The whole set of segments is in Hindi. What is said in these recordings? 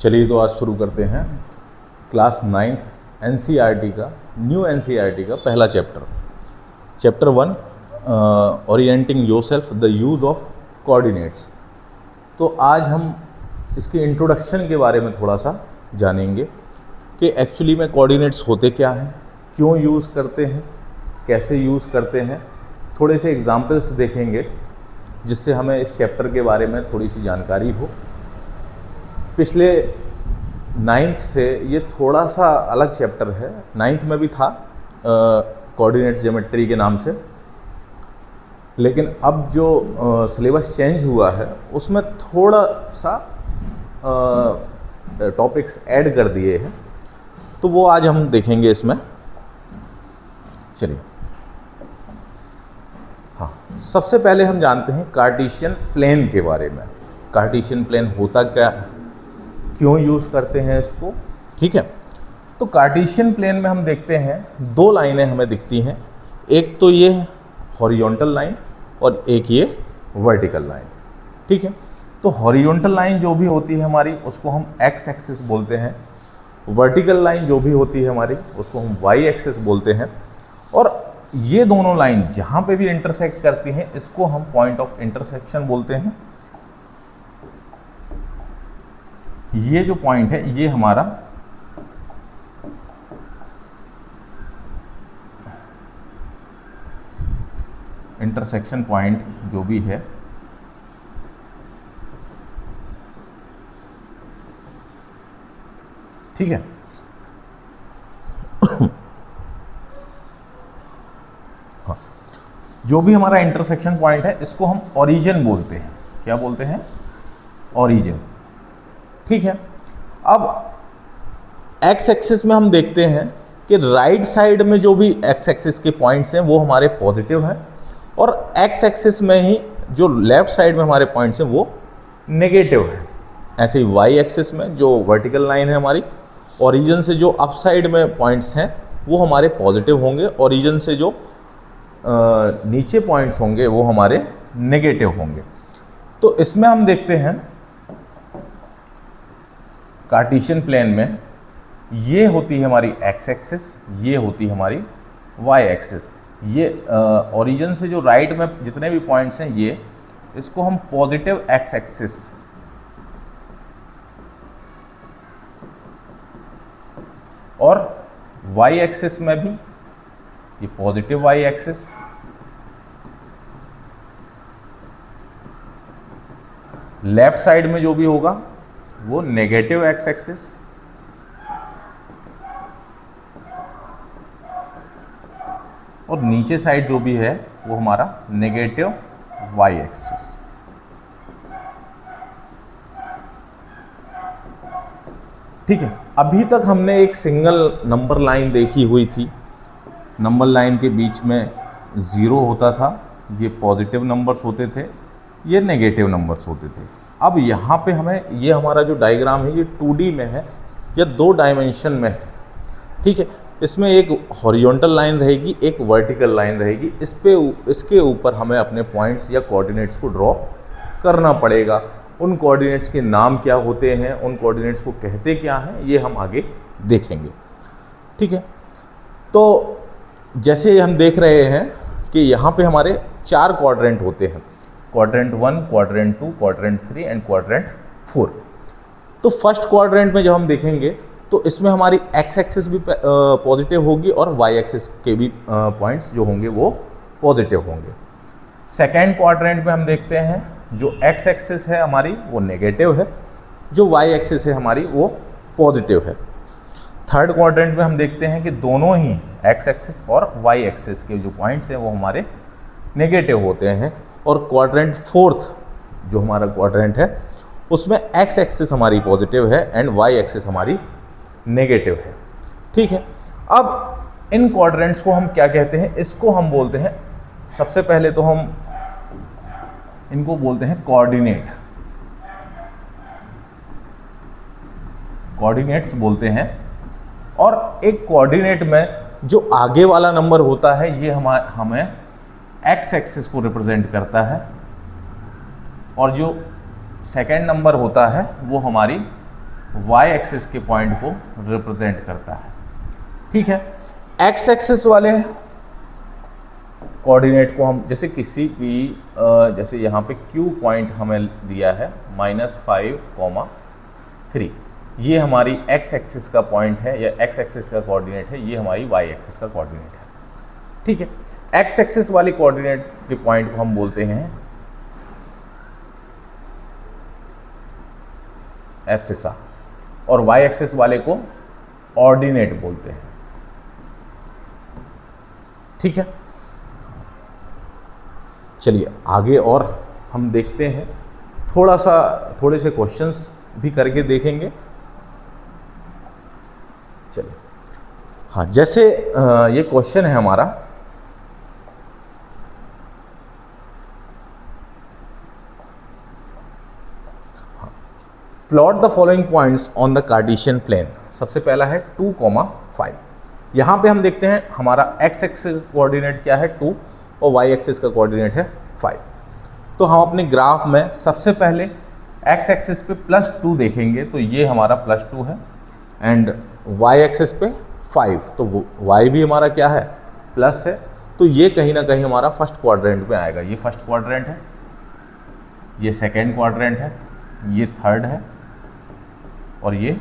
चलिए तो आज शुरू करते हैं क्लास 9th एनसीईआरटी का न्यू एनसीईआरटी का पहला chapter 1 orienting yourself the use of coordinates. तो आज हम इसके इंट्रोडक्शन के बारे में थोड़ा सा जानेंगे कि एक्चुअली में कोऑर्डिनेट्स होते क्या हैं, क्यों यूज़ करते हैं, कैसे यूज़ करते हैं। थोड़े से एग्जाम्पल्स देखेंगे जिससे हमें इस चैप्टर के बारे में थोड़ी सी जानकारी हो। पिछले 9th से ये थोड़ा सा अलग चैप्टर है। 9th में भी था कोऑर्डिनेट ज्योमेट्री के नाम से, लेकिन अब जो सिलेबस चेंज हुआ है उसमें थोड़ा सा टॉपिक्स ऐड कर दिए हैं, तो वो आज हम देखेंगे इसमें। चलिए, हाँ, सबसे पहले हम जानते हैं कार्टेशियन प्लेन के बारे में। कार्टेशियन प्लेन होता क्या है, क्यों यूज़ करते हैं इसको, ठीक है। तो कार्टेशियन प्लेन में हम देखते हैं दो लाइनें हमें दिखती हैं, एक तो ये हॉरिजॉन्टल लाइन और एक ये वर्टिकल लाइन, ठीक है। तो हॉरिजॉन्टल लाइन जो भी होती है हमारी उसको हम एक्स एक्सिस बोलते हैं, वर्टिकल लाइन जो भी होती है हमारी उसको हम वाई एक्सिस बोलते हैं। और ये दोनों लाइन जहाँ पे भी इंटरसेक्ट करती हैं इसको हम पॉइंट ऑफ इंटरसेक्शन बोलते हैं। ये जो पॉइंट है ये हमारा इंटरसेक्शन पॉइंट जो भी है, ठीक है। हाँ, जो भी हमारा इंटरसेक्शन पॉइंट है इसको हम ओरिजिन बोलते हैं। क्या बोलते हैं? ओरिजिन, ठीक है। अब एक्स एक्सिस में हम देखते हैं कि राइट साइड में जो भी एक्स एक्सिस के पॉइंट्स हैं वो हमारे पॉजिटिव हैं, और एक्स एक्सिस में ही जो लेफ्ट साइड में हमारे पॉइंट्स हैं वो नेगेटिव हैं। ऐसे ही वाई एक्सिस में जो वर्टिकल लाइन है हमारी, ओरिजिन से जो अप साइड में पॉइंट्स हैं वो हमारे पॉजिटिव होंगे, ओरिजिन से जो नीचे पॉइंट्स होंगे वो हमारे नेगेटिव होंगे। तो इसमें हम देखते हैं कार्टेशियन प्लेन में ये होती है हमारी एक्स एक्सिस, ये होती है हमारी वाई एक्सिस। ये ओरिजिन से जो राइट में जितने भी पॉइंट्स हैं ये, इसको हम पॉजिटिव एक्स एक्सिस, और वाई एक्सिस में भी ये positive Y axis, left side में जो भी होगा वो नेगेटिव एक्स एक्सिस, और नीचे साइड जो भी है वो हमारा नेगेटिव वाई एक्सिस। ठीक है। अभी तक हमने एक सिंगल नंबर लाइन देखी हुई थी। नंबर लाइन के बीच में 0 होता था, ये पॉजिटिव नंबर्स होते थे, ये नेगेटिव नंबर्स होते थे। अब यहाँ पे हमें ये हमारा जो डायग्राम है ये 2D में है या 2 डायमेंशन में है, ठीक है। इसमें एक हॉरिजॉन्टल लाइन रहेगी, एक वर्टिकल लाइन रहेगी। इसके ऊपर हमें अपने पॉइंट्स या कोऑर्डिनेट्स को ड्रॉ करना पड़ेगा। उन कोऑर्डिनेट्स के नाम क्या होते हैं, उन कोऑर्डिनेट्स को कहते क्या हैं, ये हम आगे देखेंगे, ठीक है। तो जैसे हम देख रहे हैं कि यहाँ पे हमारे 4 क्वाड्रेंट होते हैं, quadrant 1, quadrant 2, quadrant 3 and quadrant 4। तो फर्स्ट क्वाड्रेंट में जब हम देखेंगे तो इसमें हमारी एक्स एक्सिस भी पॉजिटिव होगी और वाई एक्सिस के भी पॉइंट्स जो होंगे वो पॉजिटिव होंगे। सेकेंड क्वाड्रेंट में हम देखते हैं जो एक्स एक्सिस है हमारी वो नेगेटिव है, जो वाई एक्सिस है हमारी वो पॉजिटिव है। थर्ड क्वाड्रेंट में हम देखते हैं कि दोनों ही एक्स एक्सिस और वाई एक्सिस के जो पॉइंट्स हैं वो हमारे नेगेटिव होते हैं। और क्वाड्रेंट 4th जो हमारा क्वाड्रेंट है उसमें एक्स एक्सिस हमारी पॉजिटिव है एंड वाई एक्सिस हमारी नेगेटिव है, ठीक है। अब इन क्वाड्रेंट्स को हम क्या कहते हैं? इसको हम बोलते हैं, सबसे पहले तो हम इनको बोलते हैं कोऑर्डिनेट, कोऑर्डिनेट्स बोलते हैं। और एक कोऑर्डिनेट में जो आगे वाला नंबर होता है ये हमें एक्स एक्सिस को रिप्रेजेंट करता है, और जो सेकेंड नंबर होता है वो हमारी वाई एक्सिस के पॉइंट को रिप्रेजेंट करता है। ठीक है, एक्स एक्सिस वाले कोऑर्डिनेट को हम जैसे किसी भी जैसे यहाँ पे Q पॉइंट हमें दिया है -5,3, ये हमारी एक्स एक्सिस का पॉइंट है या एक्स एक्सिस का कोऑर्डिनेट है, ये हमारी वाई एक्सिस का कोऑर्डिनेट है। ठीक है, एक्स एक्सिस वाली कोऑर्डिनेट के पॉइंट को हम बोलते हैं एब्सिसा और वाई एक्सिस वाले को ऑर्डिनेट बोलते हैं। ठीक है, चलिए आगे और हम देखते हैं, थोड़े से क्वेश्चंस भी करके देखेंगे। चलिए, हाँ, जैसे ये क्वेश्चन है हमारा, plot the following points on the Cartesian plane. सबसे पहला है 2,5। यहाँ पे हम देखते हैं हमारा एक्स एक्सिस कोऑर्डिनेट क्या है 2 और वाई एक्सिस का कोऑर्डिनेट है 5। तो हम अपने ग्राफ में सबसे पहले एक्स एक्सिस पे +2 देखेंगे तो ये हमारा +2 है एंड वाई एक्सिस पे 5, तो वाई भी हमारा क्या है प्लस है, तो ये कहीं ना कहीं हमारा फर्स्ट क्वाड्रेंट में आएगा। ये फर्स्ट क्वाड्रेंट है, ये सेकेंड क्वाड्रेंट है, ये थर्ड है और ये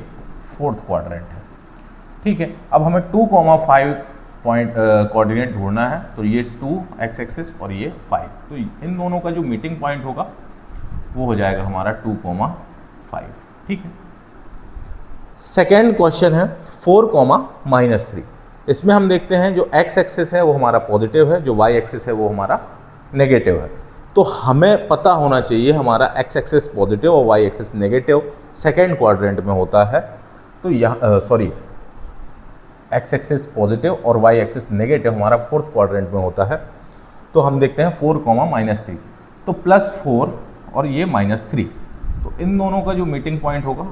फोर्थ क्वाड्रेंट है। ठीक है, अब हमें 2,5 पॉइंट कोऑर्डिनेट ढूंढना है, तो ये 2 एक्स एक्सिस और ये 5, तो इन दोनों का जो मीटिंग पॉइंट होगा वो हो जाएगा हमारा 2,5। ठीक है, सेकेंड क्वेश्चन है 4,-3। इसमें हम देखते हैं जो एक्स एक्सिस है वो हमारा पॉजिटिव है, जो वाई एक्सिस है वो हमारा नेगेटिव है। तो हमें पता होना चाहिए हमारा एक्स एक्सिस पॉजिटिव और Y axis negative second quadrant में होता है। तो यहाँ एक्स एक्सिस पॉजिटिव और वाई एक्सिस नेगेटिव हमारा फोर्थ क्वाड्रेंट में होता है। तो हम देखते हैं 4,-3, तो +4 और ये -3, तो इन दोनों का जो मीटिंग पॉइंट होगा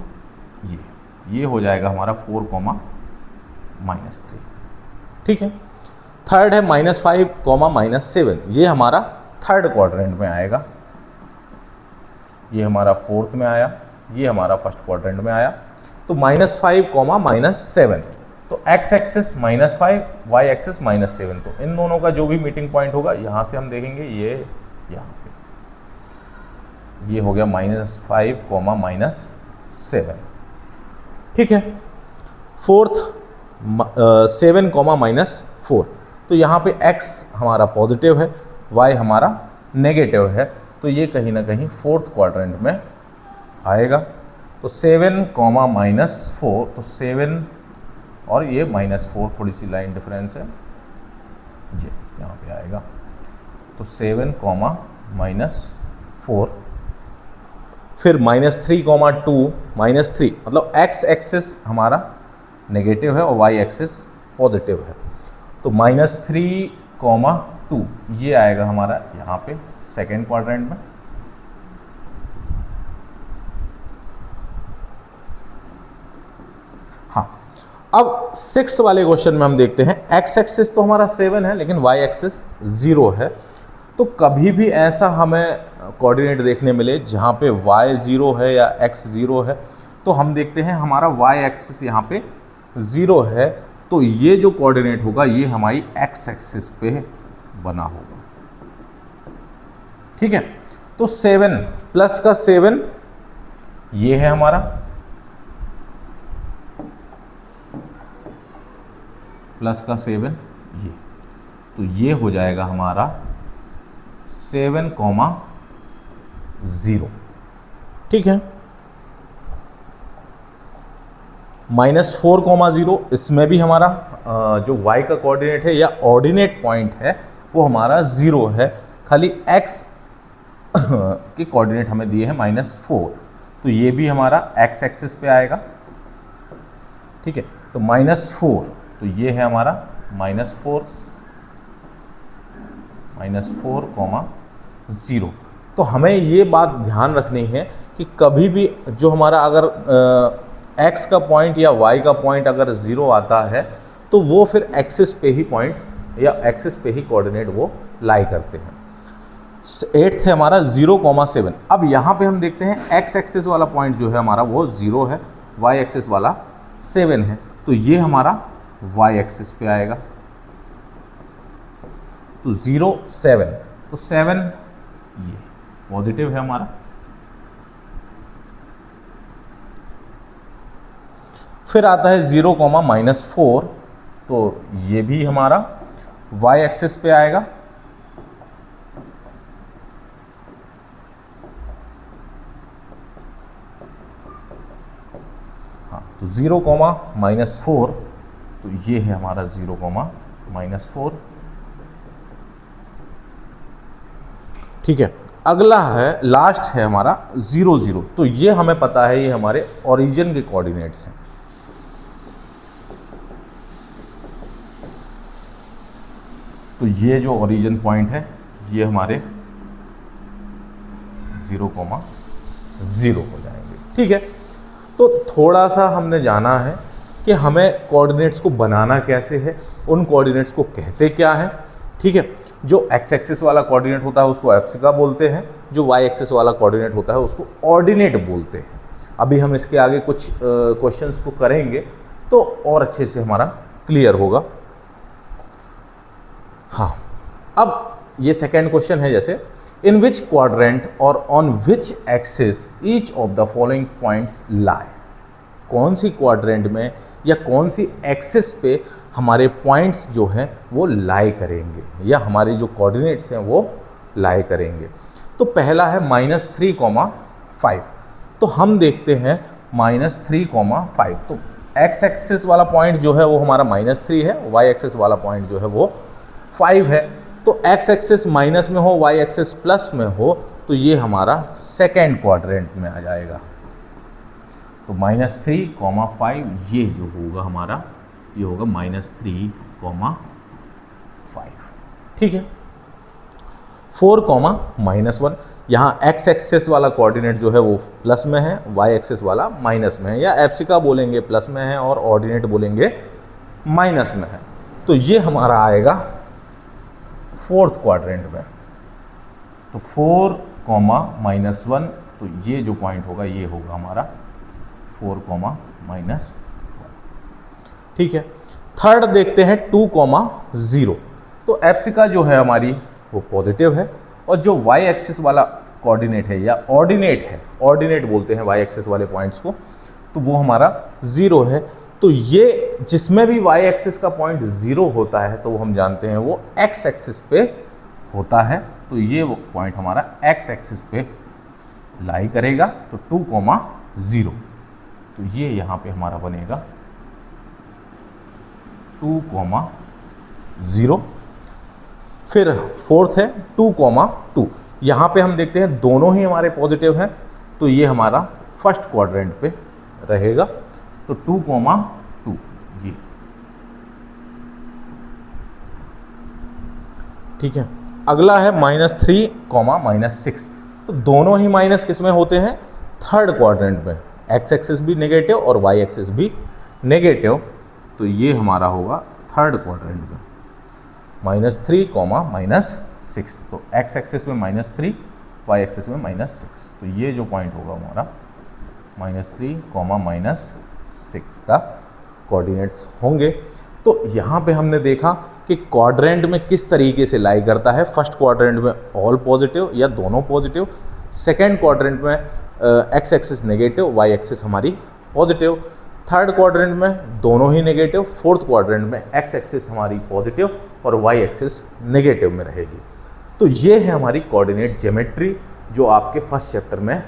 ये हो जाएगा हमारा 4,-3। ठीक है, थर्ड है -5,-7, ये हमारा थर्ड क्वाड्रेंट में आएगा, ये हमारा फोर्थ में आया, ये हमारा फर्स्ट क्वाड्रेंट में आया। तो -5,-7, तो एक्स एक्सिस -5, वाई एक्सिस -7, तो इन दोनों का जो भी मीटिंग पॉइंट होगा यहाँ से हम देखेंगे ये यहाँ पे ये हो गया -5,-7। ठीक है, फोर्थ 7,-4, तो यहाँ पे x हमारा पॉजिटिव है, y हमारा नेगेटिव है, तो ये कहीं ना कहीं फोर्थ क्वाड्रेंट में आएगा। तो 7,-4, तो 7 और ये -4, थोड़ी सी लाइन डिफरेंस है, ये यहाँ पे आएगा। तो 7,-4, फिर -3,2, -3 मतलब x एक्सिस हमारा नेगेटिव है और y एक्सिस पॉजिटिव है, तो -3,2 ये आएगा हमारा यहाँ पे सेकेंड क्वाड्रेंट में। हाँ, अब 6 वाले क्वेश्चन में हम देखते हैं x एक्सिस तो हमारा 7 है लेकिन y एक्सिस 0 है। तो कभी भी ऐसा हमें कोऑर्डिनेट देखने मिले जहाँ पे y 0 है या x 0 है, तो हम देखते हैं हमारा y एक्सिस यहाँ पे 0 है, तो ये जो कोऑर्डिनेट होगा ये हमारी x एक्सिस पे बना होगा। ठीक है, तो 7 प्लस का 7 ये है हमारा, प्लस का 7 ये, तो ये हो जाएगा हमारा 7,0। ठीक है, -4,0, इसमें भी हमारा जो y का कोऑर्डिनेट है या ऑर्डिनेट पॉइंट है वो हमारा 0 है, खाली x के कोऑर्डिनेट हमें दिए हैं -4, तो ये भी हमारा x एक्सिस पे आएगा। ठीक है, तो -4, तो ये है हमारा -4,0। तो हमें ये बात ध्यान रखनी है कि कभी भी जो हमारा अगर x का पॉइंट या y का पॉइंट अगर 0 आता है तो वो फिर एक्सिस पे ही पॉइंट या एक्सिस पे ही कोऑर्डिनेट वो लाई करते हैं। 8th है हमारा 0,7। अब यहाँ पे हम देखते हैं x एक्सिस वाला पॉइंट जो है हमारा वो 0 है वाई एक्सिस वाला 7 है, तो ये हमारा वाई एक्सिस पे आएगा। तो 0 7, तो 7 ये पॉजिटिव है हमारा। फिर आता है 0 -4, तो ये भी हमारा वाई एक्सिस पे आएगा। हाँ, तो 0 -4, तो ये है हमारा 0 -4। ठीक है, अगला है, लास्ट है हमारा 0 0, तो ये हमें पता है ये हमारे ओरिजिन के कोऑर्डिनेट्स हैं। तो ये जो ओरिजिन पॉइंट है ये हमारे 0 0 हो जाएंगे। ठीक है, तो थोड़ा सा हमने जाना है कि हमें कोऑर्डिनेट्स को बनाना कैसे है, उन कोऑर्डिनेट्स को कहते क्या है। ठीक है, जो एक्स एक्सिस वाला कोऑर्डिनेट होता है उसको एप्सिका बोलते हैं, जो वाई एक्सिस वाला कोऑर्डिनेट होता है उसको ऑर्डिनेट बोलते हैं। अभी हम इसके आगे कुछ क्वेश्चंस को करेंगे तो और अच्छे से हमारा क्लियर होगा। हाँ, अब ये सेकेंड क्वेश्चन है, जैसे इन विच क्वाड्रेंट और on which axis each of the following points लाई। कौन सी क्वाड्रेंट में या कौन सी एक्सिस पे हमारे पॉइंट्स जो हैं वो लाई करेंगे, या हमारे जो कोऑर्डिनेट्स हैं वो लाई करेंगे। तो पहला है -3, 5। तो हम देखते हैं -3, 5। तो एक्स एक्सिस वाला पॉइंट जो है वो हमारा -3 है, वाई एक्सिस वाला पॉइंट जो है वो 5 है। तो एक्स एक्सिस माइनस में हो, वाई एक्सिस प्लस में हो, तो ये हमारा सेकेंड क्वाड्रेंट में आ जाएगा। तो -3, 5 ये जो होगा हमारा, ये होगा -3, 5। ठीक है, 4, -1, यहाँ एक्स एक्सिस वाला कोऑर्डिनेट जो है वो प्लस में है, वाई एक्सिस वाला माइनस में है, या एप्सिका बोलेंगे प्लस में है और ऑर्डिनेट बोलेंगे माइनस में है। तो ये हमारा आएगा फोर्थ क्वाड्रेंट में। तो 4, -1, तो ये जो पॉइंट होगा ये होगा हमारा 4, -1। ठीक है, थर्ड देखते हैं 2, 0। तो एप्सिका जो है हमारी वो पॉजिटिव है, और जो वाई एक्सिस वाला कोऑर्डिनेट है या ऑर्डिनेट है, ऑर्डिनेट बोलते हैं वाई एक्सिस वाले पॉइंट्स को, तो वो हमारा 0 है। तो ये जिसमें भी वाई एक्सिस का पॉइंट 0 होता है तो वो हम जानते हैं वो एक्स एक्सिस पे होता है। तो ये वो पॉइंट हमारा एक्स एक्सिस पे लाई करेगा। तो 2, 0, तो ये यहाँ पे हमारा बनेगा 2, 0। फिर फोर्थ है 2, 2। यहाँ पे हम देखते हैं दोनों ही हमारे पॉजिटिव हैं, तो ये हमारा फर्स्ट क्वाड्रेंट पे रहेगा। तो 2, 2 ये। ठीक है, अगला है -3, -6। तो दोनों ही माइनस किस में होते हैं, थर्ड क्वाड्रेंट में। एक्स एक्सिस भी नेगेटिव और वाई एक्सिस भी नेगेटिव, तो ये हमारा होगा थर्ड क्वाड्रेंट में। -3, -6। तो एक्स एक्सिस में -3, वाई एक्सिस में -6। तो ये जो पॉइंट होगा हमारा -3, -6 का कोऑर्डिनेट्स होंगे। तो यहाँ पे हमने देखा कि क्वाड्रेंट में किस तरीके से लाई करता है। फर्स्ट क्वाड्रेंट में ऑल पॉजिटिव या दोनों पॉजिटिव, सेकेंड क्वाड्रेंट में X axis negative, Y axis हमारी पॉजिटिव, थर्ड क्वाड्रेंट में दोनों ही नेगेटिव, फोर्थ क्वाड्रेंट में एक्स एक्सिस हमारी पॉजिटिव और वाई एक्सिस नेगेटिव में रहेगी। तो ये है हमारी कोऑर्डिनेट ज्योमेट्री जो आपके फर्स्ट चैप्टर में